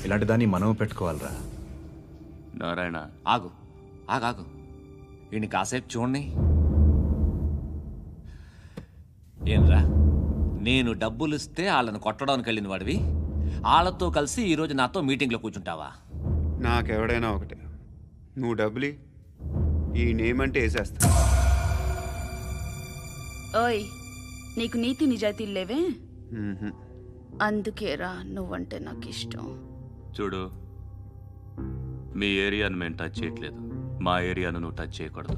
ఇలాంటి దాన్ని మనం పెట్టుకోవాలరా. నారాయణ ఆగు ఆగాగు, ఈయన కాసేపు చూడండి. ఏంరా, నేను డబ్బులు ఇస్తే వాళ్ళని కొట్టడానికి వెళ్ళిన వాడివి, వాళ్ళతో కలిసి ఈరోజు నాతో మీటింగ్లో కూర్చుంటావా? నాకెవడైనా ఒకటే, నువ్వు డబ్బులి ఈ నేమ్ అంటే వేసేస్తా. ఓయ్, నీకు నీతి నిజాయితీలు లేవే, మ్మ్హ. అందుకేరా నువ్వంటే నాకు ఇష్టం. చూడు, మీ ఏరియాను మేము టచ్ చేయట్లేదు, మా ఏరియాను నువ్వు టచ్ చేయకూడదు.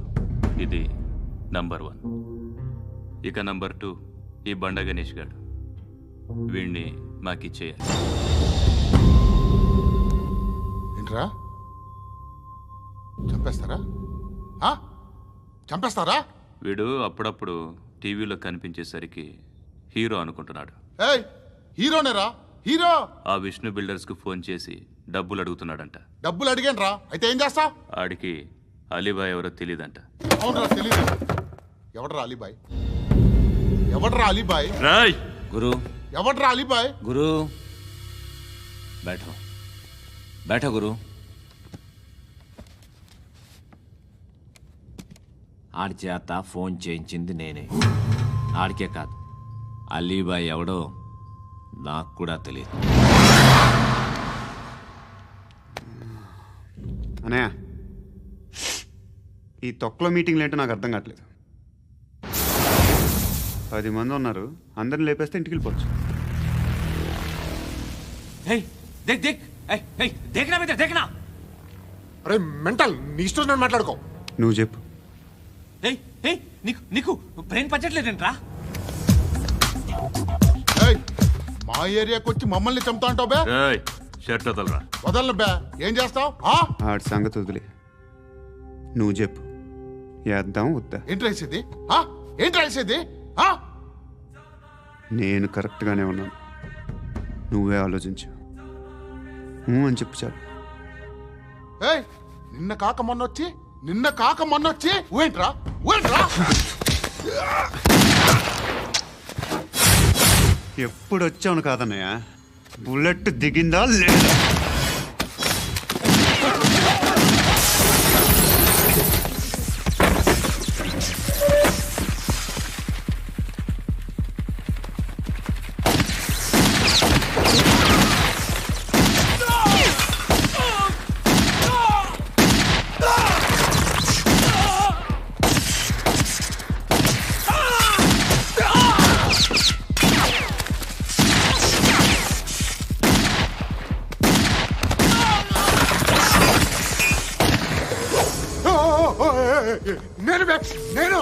ఇది నంబర్ 1. ఇక నంబర్ 2, ఈ బండ గణేష్ గారు, వీణ్ణి మాకిచ్చేయాలి. ఏంట్రా, చంపేస్తారా? చంపేస్తారా? వీడు అప్పుడప్పుడు టీవీలో కనిపించేసరికి హీరో అనుకుంటున్నాడు. ఏయ్, హీరోనేరా, హీరో. ఆ విష్ణు బిల్డర్స్కు ఫోన్ చేసి డబ్బులు అడుగుతున్నాడంట. డబ్బులు అడిగానురా, అయితే ఏం చేస్తా? ఆడికి అలీబాయ్ ఎవరో తెలీదంట. అవునరా, తెలీదు. ఎవడరా అలీబాయ్? ఎవడరా అలీబాయ్? రాయ్ గురు, ఎవడరా అలీబాయ్? గురు బైఠో బైఠో గురు. ఆడి చేత ఫోన్ చేయించింది నేనే. ఆడికే కాదు, అలీబాయ్ ఎవడో నాకు కూడా తెలియదు. అనయ్య, ఈ తొక్కలో మీటింగ్లు ఏంటో నాకు అర్థం కావట్లేదు. 10 మంది ఉన్నారు, అందరిని లేపేస్తే ఇంటికి వెళ్ళిపోవచ్చు. అరే మెంటల్, నీ ఇష్టం నేను మాట్లాడుకో. నువ్వు చెప్పు. నీకు బ్రెయిన్ పచ్చట్లేదంట్రా? ఏయ్, మా ఏరియాకి వచ్చి మమ్మల్ని చంపుతా అంటావు బే? రాయ్ షర్ట్ వదలరా. వదలను బే. ఏం చేస్తావు? ఆడి సంగతి వదిలే, నువ్వు చెప్పు. వేద్దాం వద్దా? ఏంటి రాసేది? ఏంటి రాసేది? నేను కరెక్ట్గానే ఉన్నాను, నువ్వే ఆలోచించు. అని చెప్పు చాలు. ఏయ్, నిన్న కాక మొన్నొచ్చి ఊయంట్రా. ఎప్పుడు వచ్చావును కాదన్నయ్య, బుల్లెట్ దిగిందా లేదా? నేను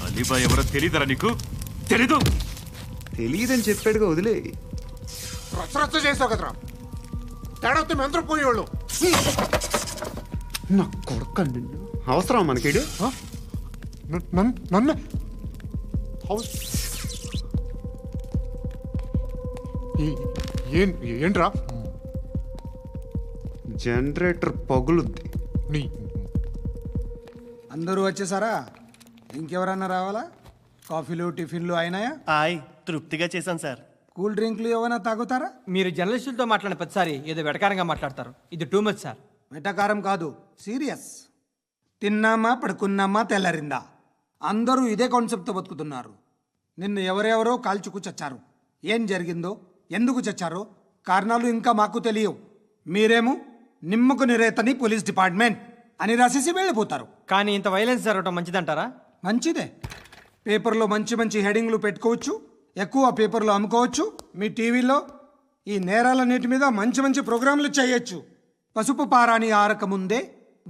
అలీబాయ్ ఎవరో తెలీదరా నీకు? తెలీదు? తెలియదని చెప్పాడుగా, వదిలే. రచ్చ చేసావు కదరా, తేడా వస్తే మెంతరం పోయేవాళ్ళు. నా కొడుకు నిన్ను అవసరం మనకిడు. నన్ను ఏంట్రా? జనరేటర్ పగులుద్ది. అందరూ వచ్చేసారా? ఇంకెవరన్నా రావాలా? కాఫీలు టిఫిన్లు అయినాయా? తృప్తిగా చేశాను సార్. కూల్ డ్రింక్లు ఏమైనా తాగుతారా? మీరు జర్నలిస్టులతో మాట్లాడిన ప్రతిసారి ఏదో వెటకారంగా మాట్లాడతారు. ఇది టూ మచ్ సార్. వెటకారం కాదు, సీరియస్. తిన్నామా పడుకున్నామా తెల్లరిందా, అందరూ ఇదే కాన్సెప్ట్తో బతుకుతున్నారు. నిన్ను ఎవరెవరో కాల్చుకు చచ్చారు. ఏం జరిగిందో, ఎందుకు చచ్చారో కారణాలు ఇంకా మాకు తెలియవు. మీరేమో నిమ్మకు నిరేతని పోలీస్ డిపార్ట్మెంట్ అని రాసేసి వెళ్ళిపోతారు. కానీ ఇంత వైలెన్స్ జరగడం మంచిదంటారా? మంచిదే. పేపర్లో మంచి మంచి హెడింగ్లు పెట్టుకోవచ్చు, ఎక్కువ పేపర్లు అమ్ముకోవచ్చు. మీ టీవీలో ఈ నేరాలన్నిటి మీద మంచి మంచి ప్రోగ్రాంలు చేయొచ్చు. పసుపు పారాని ఆరక ముందే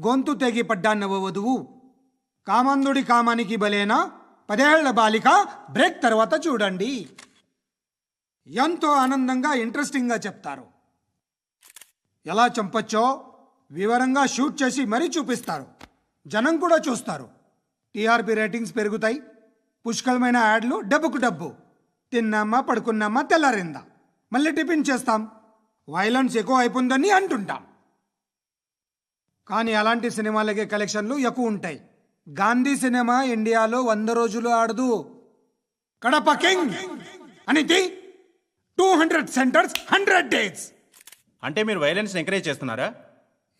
గొంతు తెగి పడ్డాన్నవ వధువు, కామందుడి కామానికి బలేనా 10 ఏళ్ల బాలిక బ్రేక్ తర్వాత చూడండి. ఎంతో ఆనందంగా ఇంట్రెస్టింగ్గా చెప్తారు. ఎలా చంపచ్చో వివరంగా షూట్ చేసి మరీ చూపిస్తారు. జనం కూడా చూస్తారు. టీఆర్పీ రేటింగ్స్ పెరుగుతాయి. పుష్కలమైన యాడ్లు, డబ్బుకు డబ్బు. తిన్నామా, పడుకున్నామా, తెల్లారిందా, మళ్ళీ టిఫిన్ చేస్తాం. వైలెన్స్ ఎక్కువ అయిపోయిందని అంటుంటాం. కానీ అలాంటి సినిమాలకే కలెక్షన్లు ఎక్కువ ఉంటాయి. గాంధీ సినిమా ఇండియాలో 100 రోజులు ఆడదు. కడప కింగ్ అనితి 200 సెంటర్స్ 100 డేస్. అంటే మీరు వైలెన్స్ ఎంకరేజ్ చేస్తున్నారా?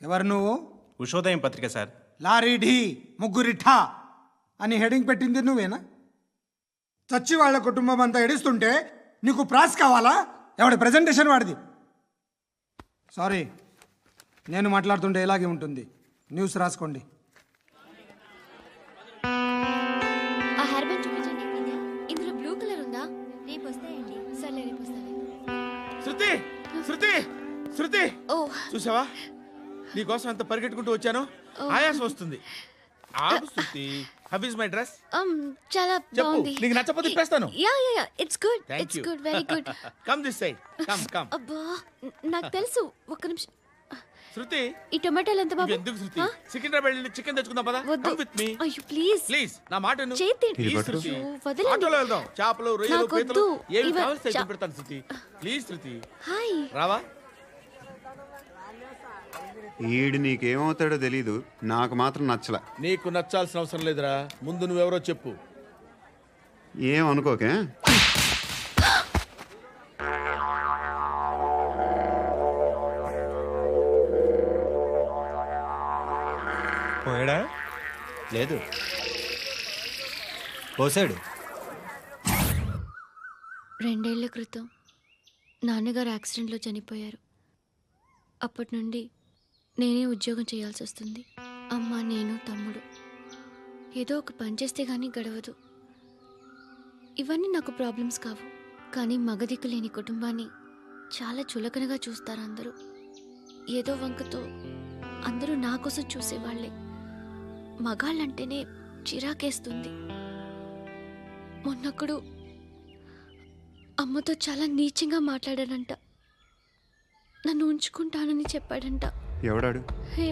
ఎవరు నువ్వు? ఉషోదయం పత్రిక సార్. లారీ ఢీ ముగ్గురి ఠా అని హెడింగ్ పెట్టింది నువ్వేనా? చచ్చి వాళ్ళ కుటుంబం అంతా ఎడుస్తుంటే నీకు ప్రాస్ కావాలా? ఎవడి ప్రెజెంటేషన్ వాడిది. సారీ, నేను మాట్లాడుతుంటే ఇలాగే ఉంటుంది. న్యూస్ రాసుకోండి. ఆ హెయిర్ బ్యాండ్ చూపించండి. ఇందులో బ్లూ కలర్ ఉందా? రేపు వస్తాయండి. సర్లే, రేపు వస్తాను. శృతి శృతి శృతి, ఓ చూసావా నీకోసం ఎంత పరిగెట్టుకుంటూ వచ్చాను. ఆయాసం వస్తుంది. ఆగు Shruti. How is my dress? చాలా చెప్పు. బాగుంది. నీకు నచ్చకపోతే తిప్పేస్తాను. Yeah yeah yeah, it's good. Thank it's you. Good, very good. Come this side. Come come. అబ్బా, నాకు తెలుసు. ఒక్క నిమిషం. శృతి, ఈ టొమాటోలు ఎంత బాబు? ఎందుకు శృతి? సికింద్రాబాద్ వెళ్ళి చికెన్ తెచ్చుకుందాం పదా. వద్దు. కమ్ విత్ మీ అయ్యో ప్లీజ్ ప్లీజ్. నా మాట విను. చేతి ప్లీజ్ శృతి. అయ్యో, వదలండి. ఆటోలో వెళ్దాం. చేపలు, రొయ్యలు, నాకు పీతలు వద్దు. ఏమి ఇవ- కావాలి చా- పెడతాను శృతి. Please Shruti. హాయ్. రావా? ఈడు నీకేమవుతాడో తెలీదు, నాకు మాత్రం నచ్చలా. నీకు నచ్చాల్సిన అవసరం లేదురా. ముందు నువ్వెవరో చెప్పు. ఏం అనుకోకే. పోయాడా? లేదు, పోసాడు. 2 ఏళ్ల క్రితం నాన్నగారు యాక్సిడెంట్లో చనిపోయారు. అప్పటి నుండి నేనే ఉద్యోగం చేయాల్సి వస్తుంది. అమ్మ, నేను, తమ్ముడు ఏదో ఒక పని చేస్తే కానీ గడవదు. ఇవన్నీ నాకు ప్రాబ్లమ్స్ కావు, కానీ మగదిక్కు లేని కుటుంబాన్ని చాలా చులకనగా చూస్తారు అందరూ. ఏదో వంకతో అందరూ నా కోసం చూసేవాళ్లే. మగాళ్ళంటేనే చిరాకేస్తుంది. మొన్నొక్కడు అమ్మతో చాలా నీచంగా మాట్లాడాడంట. నన్ను ఉంచుకుంటానని చెప్పాడంట. ఎవడాడు? హే,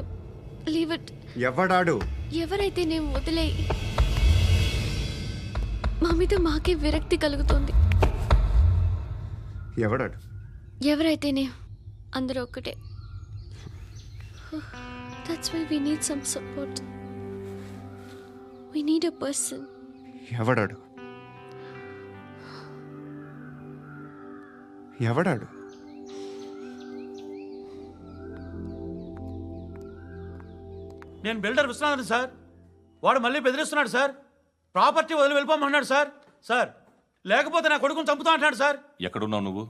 లీవ్ ఇట్. ఎవడాడు? ఎవరైతే నేను వదిలేయి. మా మీద మాకే విరక్తి కలుగుతుంది. ఎవడాడు? ఎవరైతేనే అందరూ ఒక్కటే. That's why we need some support. We need a person. ఎవడాడు? ఎవడాడు? నేను బిల్డర్ విశ్వనాథన్ సార్. వాడు మళ్ళీ బెదిరిస్తున్నాడు సార్. ప్రాపర్టీ వదిలి వెళ్ళిపోమన్నాడు సార్. సార్, లేకపోతే నా కొడుకుని చంపుతా అంటున్నాడు సార్. ఎక్కడున్నావు నువ్వు?